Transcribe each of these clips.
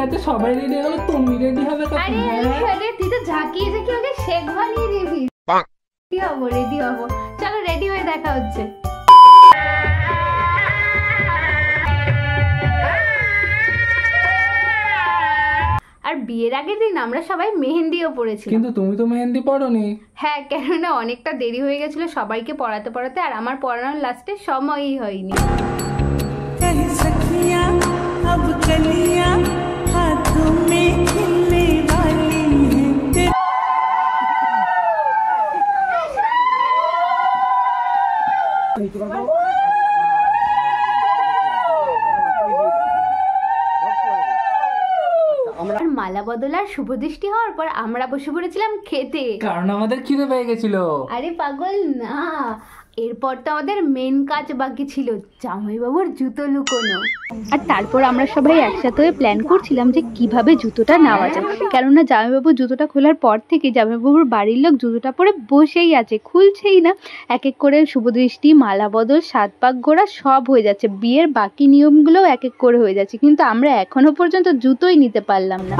আছে, সবাই রেডি হয়ে গেল, তুমি রেডি হবে কখন? আরে তুই তো ঝাঁকিয়ে ঝাঁকিয়ে ওকে শেক বানিয়ে দিবি। রেডি হবো, চলো রেডি হয়ে দেখা হচ্ছে। আর বিয়ের আগের দিন আমরা সবাই মেহেন্দিও পড়েছি, কিন্তু তুমি তো মেহেন্দি পড়োনি। হ্যাঁ, কেননা অনেকটা দেরি হয়ে গেছিল সবাইকে পড়াতে পড়াতে, আর আমার পড়ানোর লাস্টে সময়ই হয়নি। মালা বদল আর শুভ দৃষ্টি হওয়ার পর আমরা বসে পড়েছিলাম খেতে, কারণ আমাদের খিদে পেয়ে গেছিল। আরে পাগল না, এরপর তো আমাদের মেন কাজ বাকি ছিল, জামাইবাবুর জুতো লুকোনো। আর তারপর আমরা সবাই একসাথে হয়ে প্ল্যান করছিলাম যে কিভাবে জুতোটা নেওয়া যায়, কেননা জামাইবাবুর জুতোটা খোলার পর থেকে জামাইবাবুর বাড়ির লোক জুতোটা পরে বসেই আছে, খুলছেই না। এক এক করে শুভদৃষ্টি, মালা বদল, 7 পাক ঘোরা সব হয়ে যাচ্ছে, বিয়ের বাকি নিয়মগুলোও এক এক করে হয়ে যাচ্ছে, কিন্তু আমরা এখনো পর্যন্ত জুতোই নিতে পারলাম না।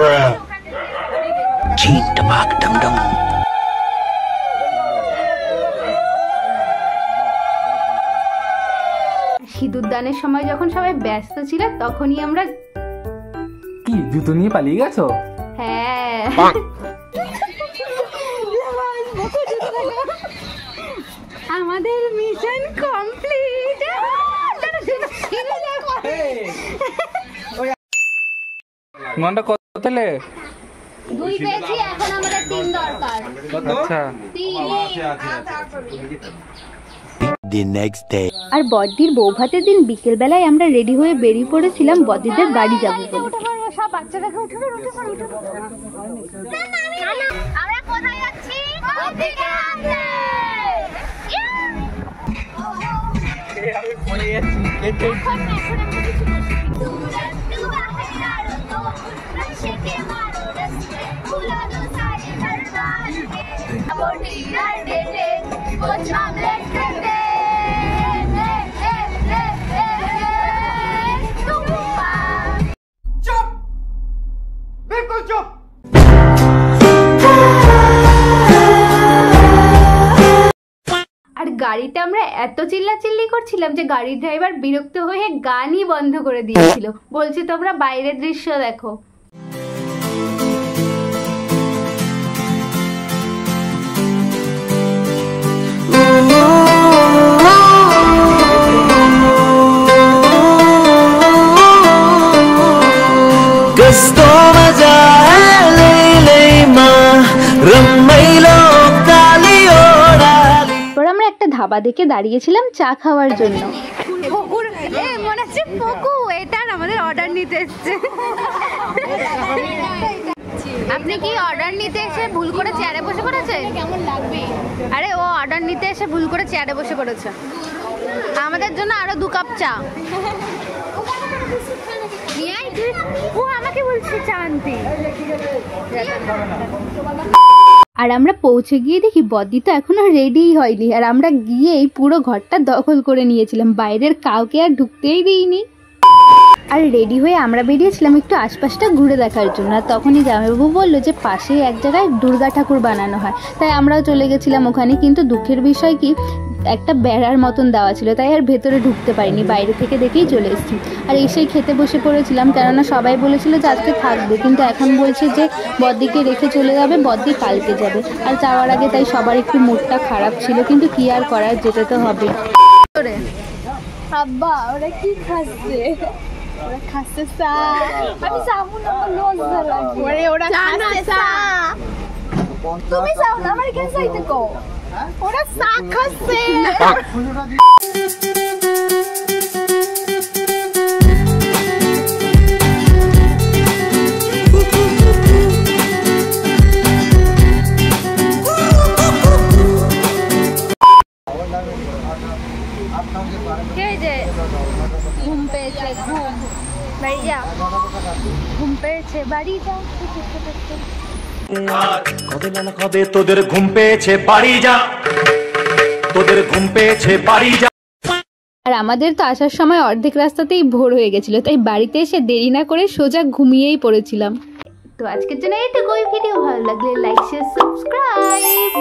সিঁদুর দানের সময় যখন সবাই ব্যস্ত ছিল তখনই আমরা কি জুতো নিয়ে পালিয়ে গেছো? হ্যাঁ, আমাদের মিশন কমপ্লিট। মনটা কত পেলে? 2 পেয়েছি, এখন আমাদের 3 দরকার। আচ্ছা, আর বড়দির বউ ভাতের দিন বিকেল বেলায় আমরা রেডি হয়ে বেরিয়ে পড়েছিলাম বড়দিদের বাড়ি যাবো বলে। সব বাচ্চাটাকে উঠে পড়। আমরা কোথায় যাচ্ছি? আমি পড়ে যাচ্ছি। আর গাড়িতে আমরা এত চিল্লাচিল্লি করছিলাম যে গাড়ির ড্রাইভার বিরক্ত হয়ে গানই বন্ধ করে দিয়েছিল, বলছি তোমরা বাইরের দৃশ্য দেখো। আমরা একটা ধাবা দেখে দাঁড়িয়েছিলাম চা খাওয়ার জন্য। মনে হচ্ছে পকু এটার আমাদের অর্ডার নিতে এসেছে। আপনি কি অর্ডার নিতে এসে ভুল করে চেয়ারে বসে পড়েছেন? কেমন লাগবে? আরে ও অর্ডার নিতে এসে ভুল করে চেয়ারে বসে পড়েছে। আমাদের জন্য আরো 2 কাপ চা। ও আমাকে বলছে চা আনতে। আর আমরা পৌঁছে গিয়ে দেখি বদ্দি তো এখনো রেডিই হয়নি, আর আমরা গিয়েই পুরো ঘরটা দখল করে নিয়েছিলাম, বাইরের কাউকে আর ঢুকতেই দিইনি। আর রেডি হয়ে আমরা বেরিয়েছিলাম একটু আশপাশটা ঘুরে দেখার জন্য, আর তখনই জামাইবাবু বললো যে পাশেই এক জায়গায় দুর্গা ঠাকুর বানানো হয়, তাই আমরাও চলে গেছিলাম ওখানে। কিন্তু দুঃখের বিষয় কি, একটা বেড়ার মতন দেওয়া ছিল, তাই আর ভেতরে ঢুকতে পারিনি, বাইরে থেকে দেখেই চলে এসেছি। আর এসেই খেতে বসে পড়েছিলাম, কেননা সবাই বলেছিল যে আজকে থাকবে, কিন্তু এখন বলছে যে বদ্দিকে রেখে চলে যাবে, বদ্দি কালকে যাবে। আর যাওয়ার আগে তাই সবার একটু মুডটা খারাপ ছিল, কিন্তু কি আর করার, যেতে তো হবে। আব্বা ওরা কি খাচ্ছে? ওরা খাচ্ছে চা। আমি যাবো না, আমার লজ্জা লাগে। ওরা খাচ্ছে চা, তুমি যাও না, আমার কেন যাইতে কও? ওরা চা খাচ্ছে। ঘুম পেয়েছে, ঘুম বাড়ি যা, ঘুম পেয়েছে বাড়ি যা। কবে না কবে তোদের ঘুম পেয়েছে বাড়ি যা, তোদের ঘুম পেয়েছে বাড়ি যা। আর আমাদের তো আসার সময় অর্ধেক রাস্তাতেই ভোর হয়ে গেছিলো, তাই বাড়িতে এসে দেরি না করে সোজা ঘুমিয়েই পড়েছিলাম। তো আজকের জন্য এইটুকুই। ভিডিও ভালো লাগলে লাইক শেয়ার সাবস্ক্রাইব।